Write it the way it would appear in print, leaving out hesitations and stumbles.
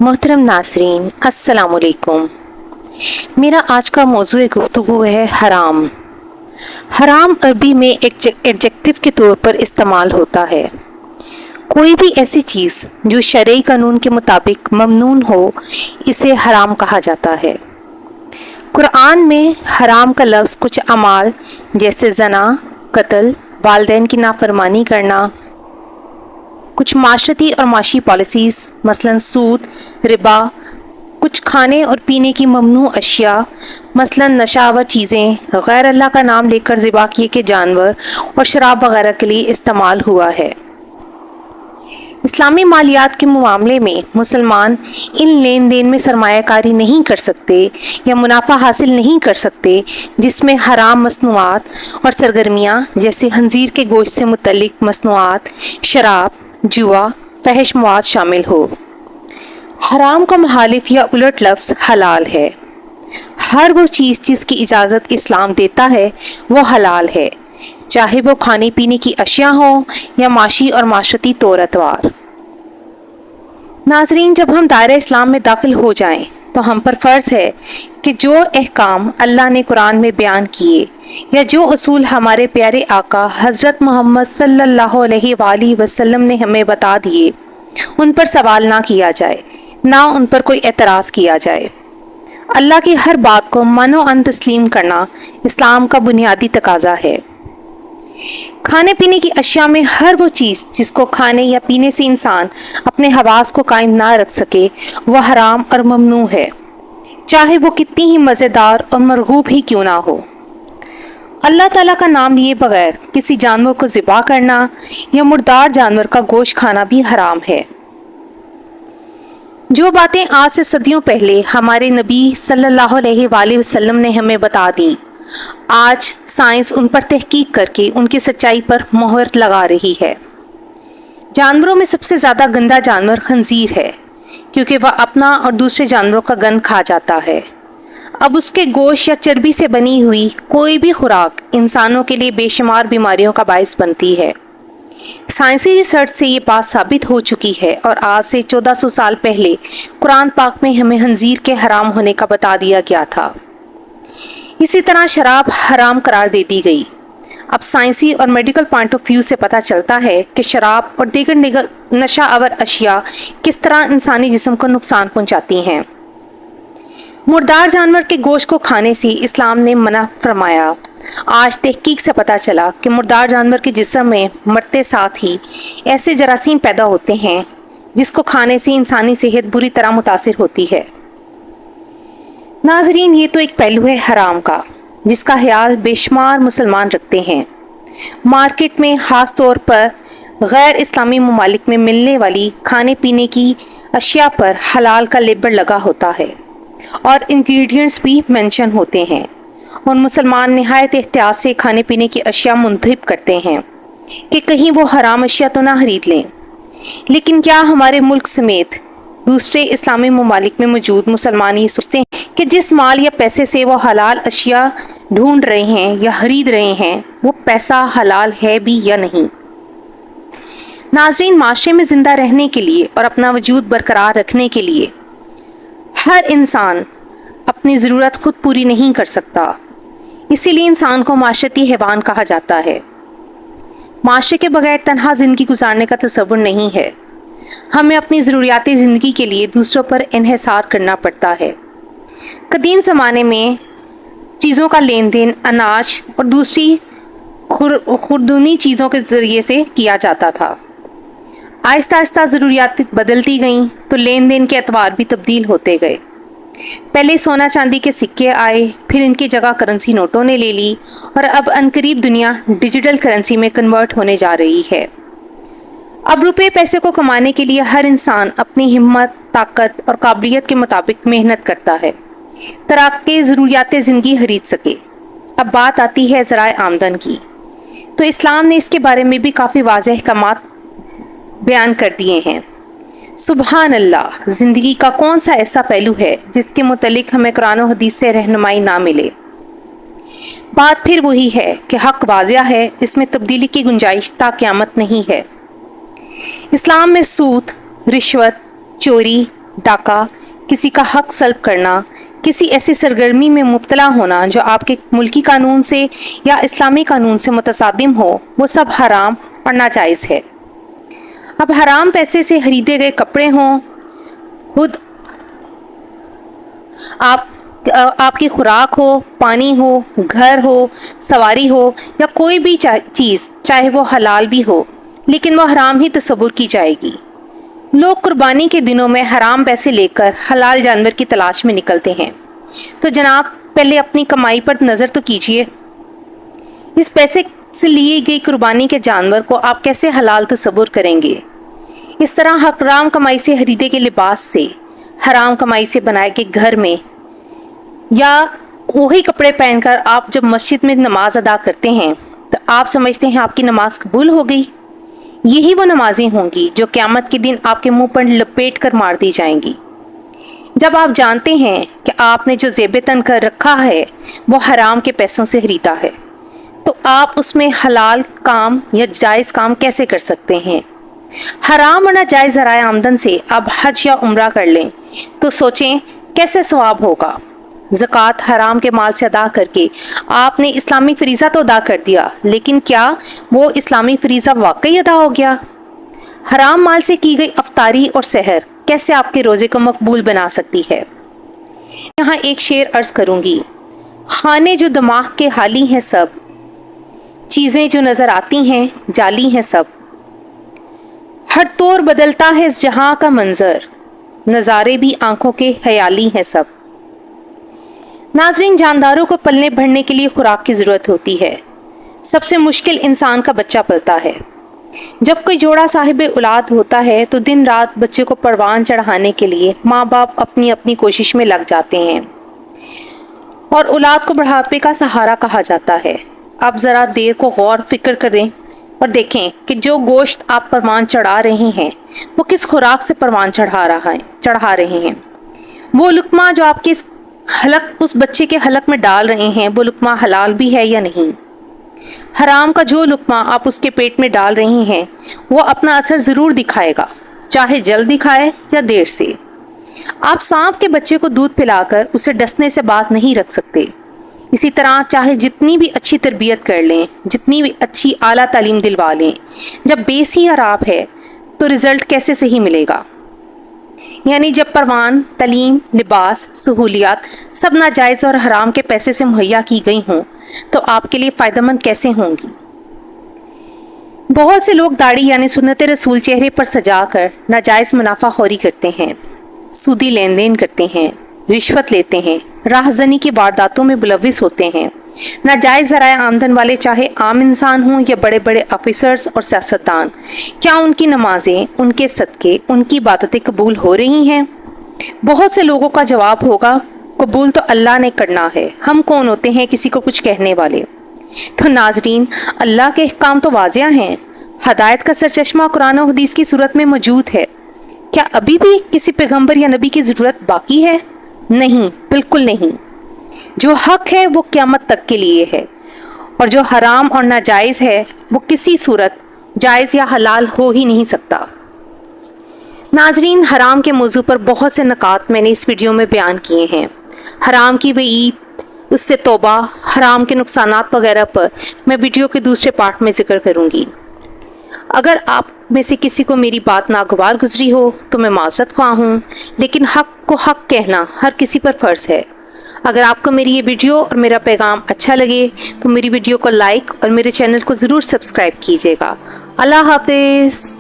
محترم ناظرین السلام علیکم۔ میرا آج کا موضوع گفتگو ہے حرام۔ حرام عربی میں ایڈجیکٹو کے طور پر استعمال ہوتا ہے۔ کوئی بھی ایسی چیز جو شرعی قانون کے مطابق ممنوع ہو اسے حرام کہا جاتا ہے۔ قرآن میں حرام کا لفظ کچھ اعمال جیسے زنا، قتل، والدین کی نافرمانی کرنا، کچھ معاشرتی اور معاشی پالیسیز مثلاً سود، ربا، کچھ کھانے اور پینے کی ممنوع اشیاء مثلاً نشہ آور چیزیں، غیر اللہ کا نام لے کر ذبح کیے کے جانور اور شراب وغیرہ کے لیے استعمال ہوا ہے۔ اسلامی مالیات کے معاملے میں مسلمان ان لین دین میں سرمایہ کاری نہیں کر سکتے یا منافع حاصل نہیں کر سکتے جس میں حرام مصنوعات اور سرگرمیاں جیسے خنزیر کے گوشت سے متعلق مصنوعات، شراب، جوا، فحش مواد شامل ہو۔ حرام کا مخالف یا الٹ لفظ حلال ہے۔ ہر وہ چیز جس کی اجازت اسلام دیتا ہے وہ حلال ہے، چاہے وہ کھانے پینے کی اشیاء ہوں یا معاشی اور معاشرتی طور اتوار۔ ناظرین، جب ہم دائرہ اسلام میں داخل ہو جائیں تو ہم پر فرض ہے کہ جو احکام اللہ نے قرآن میں بیان کیے یا جو اصول ہمارے پیارے آقا حضرت محمد صلی اللہ علیہ وآلہ وسلم نے ہمیں بتا دیے، ان پر سوال نہ کیا جائے، نہ ان پر کوئی اعتراض کیا جائے۔ اللہ کی ہر بات کو من و عن تسلیم کرنا اسلام کا بنیادی تقاضا ہے۔ کھانے پینے کی اشیاء میں ہر وہ چیز جس کو کھانے یا پینے سے انسان اپنے حواس کو قائم نہ رکھ سکے وہ حرام اور ممنوع ہے، چاہے وہ کتنی ہی مزیدار اور مرغوب ہی کیوں نہ ہو۔ اللہ تعالیٰ کا نام لیے بغیر کسی جانور کو ذبح کرنا یا مردار جانور کا گوشت کھانا بھی حرام ہے۔ جو باتیں آج سے صدیوں پہلے ہمارے نبی صلی اللہ علیہ وآلہ وسلم نے ہمیں بتا دیں، آج سائنس ان پر تحقیق کر کے ان کی سچائی پر مہر لگا رہی ہے۔ جانوروں میں سب سے زیادہ گندا جانور خنزیر ہے، کیونکہ وہ اپنا اور دوسرے جانوروں کا گند کھا جاتا ہے۔ اب اس کے گوشت یا چربی سے بنی ہوئی کوئی بھی خوراک انسانوں کے لیے بے شمار بیماریوں کا باعث بنتی ہے۔ سائنسی ریسرچ سے یہ بات ثابت ہو چکی ہے اور آج سے 1400 سال پہلے قرآن پاک میں ہمیں خنزیر کے حرام ہونے کا بتا دیا گیا تھا۔ اسی طرح شراب حرام قرار دے دی گئی۔ اب سائنسی اور میڈیکل پوائنٹ آف ویو سے پتہ چلتا ہے کہ شراب اور دیگر نشہ آور اشیاء کس طرح انسانی جسم کو نقصان پہنچاتی ہیں۔ مردار جانور کے گوشت کو کھانے سے اسلام نے منع فرمایا۔ آج تحقیق سے پتہ چلا کہ مردار جانور کے جسم میں مرتے ساتھ ہی ایسے جراثیم پیدا ہوتے ہیں جس کو کھانے سے انسانی صحت بری طرح متاثر ہوتی ہے۔ ناظرین، یہ تو ایک پہلو ہے حرام کا جس کا خیال بے شمار مسلمان رکھتے ہیں۔ مارکیٹ میں خاص طور پر غیر اسلامی ممالک میں ملنے والی کھانے پینے کی اشیاء پر حلال کا لیبل لگا ہوتا ہے اور انگریڈینٹس بھی مینشن ہوتے ہیں، اور مسلمان نہایت احتیاط سے کھانے پینے کی اشیاء منتخب کرتے ہیں کہ کہیں وہ حرام اشیاء تو نہ خرید لیں۔ لیکن کیا ہمارے ملک سمیت دوسرے اسلامی ممالک میں موجود مسلمان یہ سوچتے ہیں کہ جس مال یا پیسے سے وہ حلال اشیاء ڈھونڈ رہے ہیں یا خرید رہے ہیں وہ پیسہ حلال ہے بھی یا نہیں؟ ناظرین، معاشرے میں زندہ رہنے کے لیے اور اپنا وجود برقرار رکھنے کے لیے ہر انسان اپنی ضرورت خود پوری نہیں کر سکتا، اسی لیے انسان کو معاشرتی حیوان کہا جاتا ہے۔ معاشرے کے بغیر تنہا زندگی گزارنے کا تصور نہیں ہے۔ ہمیں اپنی ضروریات زندگی کے لیے دوسروں پر انحصار کرنا پڑتا ہے۔ قدیم زمانے میں چیزوں کا لین دین اناج اور دوسری خوردنی چیزوں کے ذریعے سے کیا جاتا تھا۔ آہستہ آہستہ ضروریات بدلتی گئیں تو لین دین کے اعتبار بھی تبدیل ہوتے گئے۔ پہلے سونا چاندی کے سکے آئے، پھر ان کی جگہ کرنسی نوٹوں نے لے لی، اور اب عنقریب دنیا ڈیجیٹل کرنسی میں کنورٹ ہونے جا رہی ہے۔ اب روپے پیسے کو کمانے کے لیے ہر انسان اپنی ہمت، طاقت اور قابلیت کے مطابق محنت کرتا ہے تاکہ ضروریات زندگی خرید سکے۔ اب بات آتی ہے ذرائع آمدن کی، تو اسلام نے اس کے بارے میں بھی کافی واضح احکامات بیان کر دیے ہیں۔ سبحان اللہ، زندگی کا کون سا ایسا پہلو ہے جس کے متعلق ہمیں قرآن و حدیث سے رہنمائی نہ ملے؟ بات پھر وہی ہے کہ حق واضح ہے، اس میں تبدیلی کی گنجائش تا قیامت نہیں ہے۔ اسلام میں سود، رشوت، چوری، ڈاکہ, کسی کا حق سلب کرنا, کسی ایسی سرگرمی میں مبتلا ہونا جو آپ کے ملکی قانون سے یا اسلامی قانون سے متصادم ہو, وہ سب حرام اور ناجائز ہے. اب حرام پیسے سے خریدے گئے کپڑے ہوں, خود آپ کی خوراک ہو, پانی ہو, گھر ہو, سواری ہو یا کوئی بھی چیز, چاہے وہ حلال بھی ہو لیکن وہ حرام ہی تصور کی جائے گی. لوگ قربانی کے دنوں میں حرام پیسے لے کر حلال جانور کی تلاش میں نکلتے ہیں. تو جناب پہلے اپنی کمائی پر نظر تو کیجئے. اس پیسے سے لیے گئی قربانی کے جانور کو آپ کیسے حلال تصور کریں گے؟ اس طرح حرام کمائی سے خریدے کے لباس سے, حرام کمائی سے بنائے گئے گھر میں یا وہی کپڑے پہن کر آپ جب مسجد میں نماز ادا کرتے ہیں تو آپ سمجھتے ہیں آپ کی نماز قبول ہو گئی. یہی وہ نمازیں ہوں گی جو قیامت کے دن آپ کے منہ پر لپیٹ کر مار دی جائیں گی. جب آپ جانتے ہیں کہ آپ نے جو زیب تن کر رکھا ہے وہ حرام کے پیسوں سے خریدا ہے, تو آپ اس میں حلال کام یا جائز کام کیسے کر سکتے ہیں؟ حرام اور ناجائز ذرائع آمدن سے آپ حج یا عمرہ کر لیں تو سوچیں کیسے ثواب ہوگا. زکوٰۃ حرام کے مال سے ادا کر کے آپ نے اسلامی فریضہ تو ادا کر دیا, لیکن کیا وہ اسلامی فریضہ واقعی ادا ہو گیا؟ حرام مال سے کی گئی افطاری اور سحر کیسے آپ کے روزے کو مقبول بنا سکتی ہے؟ یہاں ایک شعر عرض کروں گی. خانے جو دماغ کے حالی ہیں سب, چیزیں جو نظر آتی ہیں جعلی ہیں سب, ہر طور بدلتا ہے اس جہاں کا منظر, نظارے بھی آنکھوں کے خیالی ہیں سب. ناظرین, جانداروں کو پلنے بڑھنے کے لیے خوراک کی ضرورت ہوتی ہے. سب سے مشکل انسان کا بچہ پلتا ہے. جب کوئی جوڑا صاحب اولاد ہوتا ہے تو دن رات بچے کو پروان چڑھانے کے لیے ماں باپ اپنی اپنی کوشش میں لگ جاتے ہیں اور اولاد کو بڑھاپے کا سہارا کہا جاتا ہے. آپ ذرا دیر کو غور فکر کریں اور دیکھیں کہ جو گوشت آپ پروان چڑھا رہے ہیں وہ کس خوراک سے پروان چڑھا رہے ہیں. وہ لقمہ جو آپ کے اس بچے کے حلق میں ڈال رہے ہیں وہ لقمہ حلال بھی ہے یا نہیں؟ حرام کا جو لقمہ آپ اس کے پیٹ میں ڈال رہی ہیں وہ اپنا اثر ضرور دکھائے گا, چاہے جلد دکھائے یا دیر سے. آپ سانپ کے بچے کو دودھ پلا کر اسے ڈسنے سے باز نہیں رکھ سکتے. اسی طرح چاہے جتنی بھی اچھی تربیت کر لیں, جتنی بھی اچھی اعلیٰ تعلیم دلوا لیں, جب بیس ہی خراب ہے تو رزلٹ کیسے صحیح ملے گا؟ یعنی جب پروان, تعلیم, لباس, سہولیات سب ناجائز اور حرام کے پیسے سے مہیا کی گئی ہوں تو آپ کے لیے فائدہ مند کیسے ہوں گی؟ بہت سے لوگ داڑھی یعنی سنت رسول چہرے پر سجا کر ناجائز منافع خوری کرتے ہیں, سودی لین دین کرتے ہیں, رشوت لیتے ہیں, راہزنی کی وارداتوں میں ملوث ہوتے ہیں. ناجائز ذرائع آمدن والے چاہے عام انسان ہوں یا بڑے بڑے آفیسرز اور سیاستدان, کیا ان کی نمازیں, ان کے صدقے, ان کی عبادتیں قبول ہو رہی ہیں؟ بہت سے لوگوں کا جواب ہوگا قبول تو اللہ نے کرنا ہے, ہم کون ہوتے ہیں کسی کو کچھ کہنے والے. تو ناظرین, اللہ کے احکام تو واضح ہیں, ہدایت کا سرچشمہ قرآن و حدیث کی صورت میں موجود ہے. کیا ابھی بھی کسی پیغمبر یا نبی کی ضرورت باقی ہے؟ نہیں, بالکل نہیں. جو حق ہے وہ قیامت تک کے لیے ہے, اور جو حرام اور ناجائز ہے وہ کسی صورت جائز یا حلال ہو ہی نہیں سکتا. ناظرین, حرام کے موضوع پر بہت سے نکات میں نے اس ویڈیو میں بیان کیے ہیں. حرام کی وعید, اس سے توبہ, حرام کے نقصانات وغیرہ پر میں ویڈیو کے دوسرے پارٹ میں ذکر کروں گی. اگر آپ میں سے کسی کو میری بات ناگوار گزری ہو تو میں معذرت خواہ ہوں, لیکن حق کو حق کہنا ہر کسی پر فرض ہے. اگر آپ کو میری یہ ویڈیو اور میرا پیغام اچھا لگے تو میری ویڈیو کو لائک اور میرے چینل کو ضرور سبسکرائب کیجیے گا. اللہ حافظ.